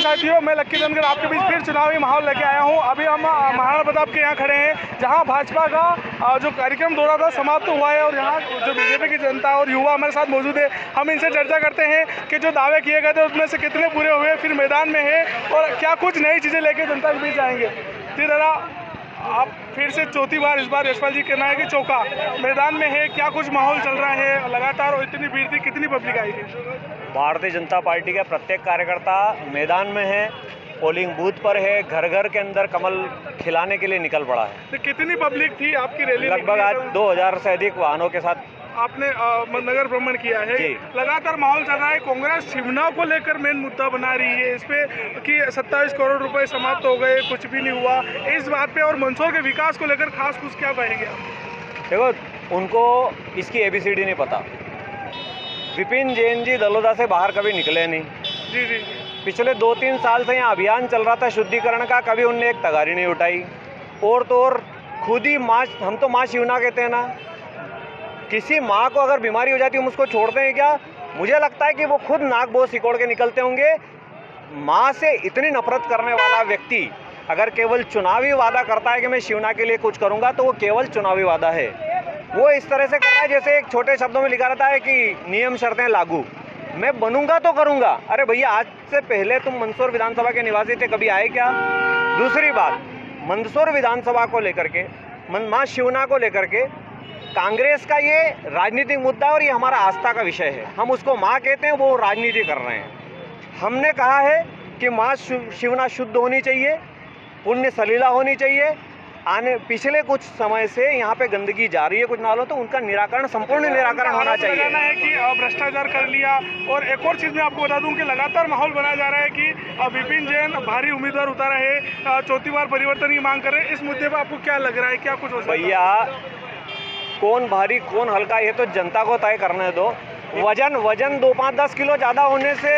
साथियों, मैं लक्की धनगर आपके बीच फिर चुनावी माहौल लेके आया हूं। अभी हम महाराणा प्रताप के यहाँ खड़े हैं, जहां भाजपा का जो कार्यक्रम दौरा था समाप्त हुआ है और यहाँ जो बीजेपी की जनता और युवा हमारे साथ मौजूद है। हम इनसे चर्चा करते हैं कि जो दावे किए गए थे उसमें से कितने पूरे हुए, फिर मैदान में है और क्या कुछ नई चीज़ें लेके जनता के बीच आएंगे। जी दादा, आप फिर से चौथी बार इस बार यशपाल जी कहना है कि चौका मैदान में है, क्या कुछ माहौल चल रहा है लगातार और इतनी भीड़ थी, कितनी पब्लिक आई थी? भारतीय जनता पार्टी का प्रत्येक कार्यकर्ता मैदान में है, पोलिंग बूथ पर है, घर घर के अंदर कमल खिलाने के लिए निकल पड़ा है। तो कितनी पब्लिक थी आपकी रैली? लगभग आज 2000 से अधिक वाहनों के साथ आपने नगर भ्रमण किया है। लगातार माहौल चल रहा है, कांग्रेस शिवना को लेकर मेन मुद्दा बना रही है इस पे कि 27 करोड़ रुपए समाप्त हो गए, कुछ भी नहीं हुआ इस बात पे, और मंदसौर के विकास को लेकर खास कुछ क्या कहेंगे आप? देखो, उनको इसकी ABCD नहीं पता। विपिन जैन जी दलोदा से बाहर कभी निकले नहीं। जी जी। पिछले 2-3 साल से यहाँ अभियान चल रहा था शुद्धिकरण का, कभी उनने एक तगारी नहीं उठाई। और तो और खुद ही माँ, हम तो माँ शिवना कहते हैं ना, किसी माँ को अगर बीमारी हो जाती है हम उसको छोड़ते हैं क्या? मुझे लगता है कि वो खुद नाक बहुत सिकोड़ के निकलते होंगे। माँ से इतनी नफरत करने वाला व्यक्ति अगर केवल चुनावी वादा करता है कि मैं शिवना के लिए कुछ करूँगा, तो वो केवल चुनावी वादा है। वो इस तरह से कर रहा है जैसे एक छोटे शब्दों में लिखा रहता है कि नियम शर्तें लागू, मैं बनूंगा तो करूंगा। अरे भैया, आज से पहले तुम मंदसौर विधानसभा के निवासी थे, कभी आए क्या? दूसरी बात, मंदसौर विधानसभा को लेकर के, माँ शिवना को लेकर के कांग्रेस का ये राजनीतिक मुद्दा और ये हमारा आस्था का विषय है। हम उसको माँ कहते हैं, वो राजनीति कर रहे हैं। हमने कहा है कि माँ शिवना शुद्ध होनी चाहिए, पुण्य सलीला होनी चाहिए। पिछले कुछ समय से यहाँ पे गंदगी जा रही है कुछ नालों, तो उनका निराकरण, संपूर्ण निराकरण होना चाहिए। कहना है कि भ्रष्टाचार कर लिया। और एक और चीज़ मैं आपको बता दूं कि लगातार माहौल बनाया जा रहा है कि विपिन जैन भारी उम्मीदवार उतारा है, चौथी बार परिवर्तन की मांग कर रहे हैं। इस मुद्दे पर आपको क्या लग रहा है, क्या कुछ हो सकता है? भैया, कौन भारी कौन हल्का, ये तो जनता को तय करने दो। वजन 2-5-10 किलो ज़्यादा होने से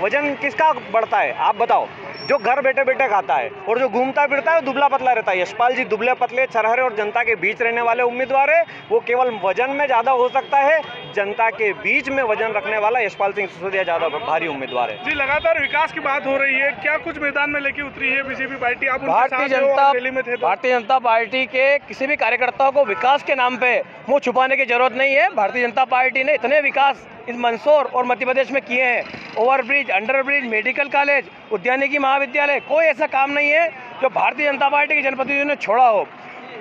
वजन किसका बढ़ता है आप बताओ? जो घर बैठे बैठे खाता है और जो घूमता फिरता है वो दुबला पतला रहता है। यशपाल जी दुबले पतले छरहरे और जनता के बीच रहने वाले उम्मीदवार है। वो केवल वजन में ज़्यादा हो सकता है, जनता के बीच में वजन रखने वाला यशपाल सिंह सिसोदिया ज़्यादा भारी उम्मीदवार है। जी, लगातार विकास की बात हो रही है, क्या कुछ मैदान में लेके उतरी है बीजेपी पार्टी? आप भारतीय जनता पार्टी के किसी भी कार्यकर्ताओं को विकास के नाम पे मुँह छुपाने की जरूरत नहीं है। भारतीय जनता पार्टी ने इतने विकास इस मंदसौर और मध्य प्रदेश में किए हैं, ओवरब्रिज, अंडरब्रिज, मेडिकल कॉलेज, उद्यानिकी महाविद्यालय, कोई ऐसा काम नहीं है जो भारतीय जनता पार्टी के जनप्रतिनिधियों ने छोड़ा हो।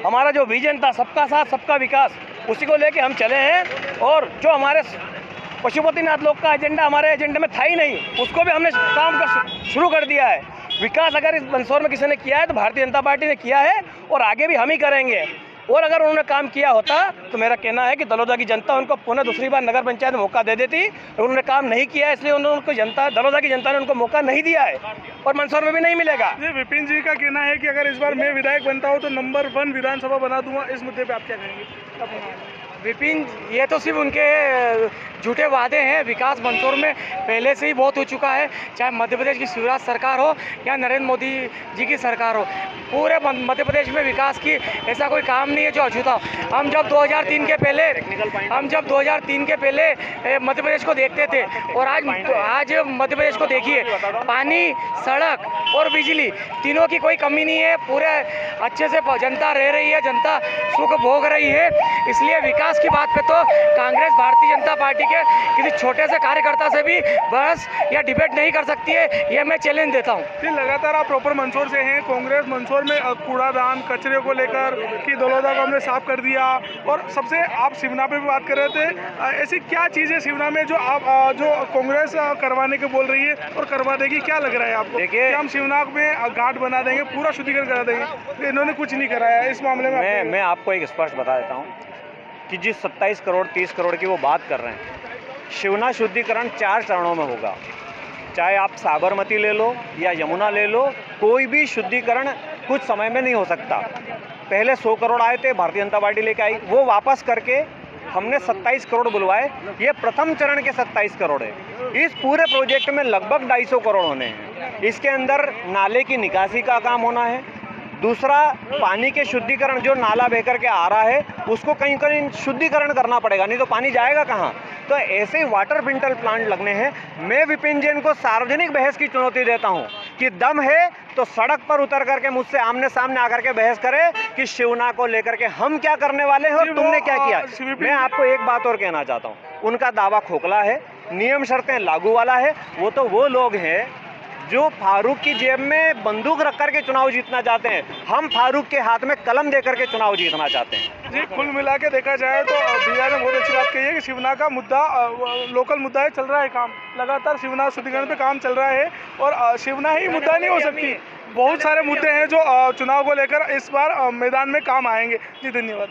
हमारा जो विजन था सबका साथ सबका विकास, उसी को लेके हम चले हैं। और जो हमारे पशुपतिनाथ लोक का एजेंडा हमारे एजेंडे में था ही नहीं, उसको भी हमने काम का शुरू कर दिया है। विकास अगर इस मंदसौर में किसी ने किया है तो भारतीय जनता पार्टी ने किया है और आगे भी हम ही करेंगे। और अगर उन्होंने काम किया होता तो मेरा कहना है कि दलोदा की जनता उनको पुनः दूसरी बार नगर पंचायत में मौका दे देती। उन्होंने काम नहीं किया, इसलिए उनको दलोदा की जनता ने उनको मौका नहीं दिया है और मंदसौर में भी नहीं मिलेगा। जी, विपिन जी का कहना है कि अगर इस बार मैं विधायक बनता हूँ तो नंबर 1 विधानसभा बना दूंगा। इस मुद्दे पे आप क्या कहेंगे? विपिन, ये तो सिर्फ उनके झूठे वादे हैं। विकास मंदसौर में पहले से ही बहुत हो चुका है, चाहे मध्य प्रदेश की शिवराज सरकार हो या नरेंद्र मोदी जी की सरकार हो। पूरे मध्य प्रदेश में विकास की ऐसा कोई काम नहीं है जो अछूता हो। हम जब 2003 के पहले मध्य प्रदेश को देखते थे और आज मध्य प्रदेश को देखिए, पानी, सड़क और बिजली तीनों की कोई कमी नहीं है। पूरे अच्छे से जनता रह रही है, जनता सुख भोग रही है। इसलिए विकास की बात पे तो कांग्रेस भारतीय जनता पार्टी के किसी छोटे से कार्यकर्ता से भी बहस या डिबेट नहीं कर सकती है, ये मैं चैलेंज देता हूँ। लगातार आप प्रॉपर मंदसौर से हैं। कांग्रेस मंदसौर में कूड़ादान, कचरे को लेकर कि दलोदा को हमने साफ कर दिया, और सबसे आप शिवना पे भी बात कर रहे थे। ऐसी क्या चीज़ है शिवना में जो कांग्रेस करवाने के बोल रही है और करवा देगी? क्या लग रहा है आपको? देखिए, हम शिवना में घाट बना देंगे, पूरा शुद्धिकरण करा देंगे, इन्होंने कुछ नहीं कराया इस मामले में। मैं आपको एक स्पष्ट बता देता हूँ कि जिस 27 करोड़ 30 करोड़ की वो बात कर रहे हैं, शिवना शुद्धिकरण 4 चरणों में होगा। चाहे आप साबरमती ले लो या यमुना ले लो, कोई भी शुद्धिकरण कुछ समय में नहीं हो सकता। पहले 100 करोड़ आए थे, भारतीय जनता पार्टी लेके आई, वो वापस करके हमने 27 करोड़ बुलवाए। ये प्रथम चरण के 27 करोड़ है। इस पूरे प्रोजेक्ट में लगभग 250 करोड़ होने हैं। इसके अंदर नाले की निकासी का काम होना है, दूसरा पानी के शुद्धिकरण, जो नाला बह कर के आ रहा है उसको कहीं कहीं शुद्धिकरण करना पड़ेगा, नहीं तो पानी जाएगा कहाँ। तो ऐसे ही वाटर फिल्टर प्लांट लगने हैं। मैं विपिन जैन को सार्वजनिक बहस की चुनौती देता हूँ कि दम है तो सड़क पर उतर करके मुझसे आमने सामने आकर के बहस करे कि शिवना को लेकर के हम क्या करने वाले हैं और तुमने क्या किया। मैं आपको एक बात और कहना चाहता हूँ, उनका दावा खोखला है, नियम शर्तें लागू वाला है। वो लोग हैं जो फारूक की जेब में बंदूक रख करके चुनाव जीतना चाहते हैं, हम फारूक के हाथ में कलम दे करके चुनाव जीतना चाहते हैं। जी, कुल मिला के देखा जाए तो भैया ने बहुत अच्छी बात कही है कि शिवना का मुद्दा लोकल मुद्दा है, चल रहा है काम लगातार, शिवना शुद्धिकरण पे काम चल रहा है और शिवना ही मुद्दा नहीं हो सकती, बहुत सारे मुद्दे हैं जो चुनाव को लेकर इस बार मैदान में काम आएंगे। जी धन्यवाद।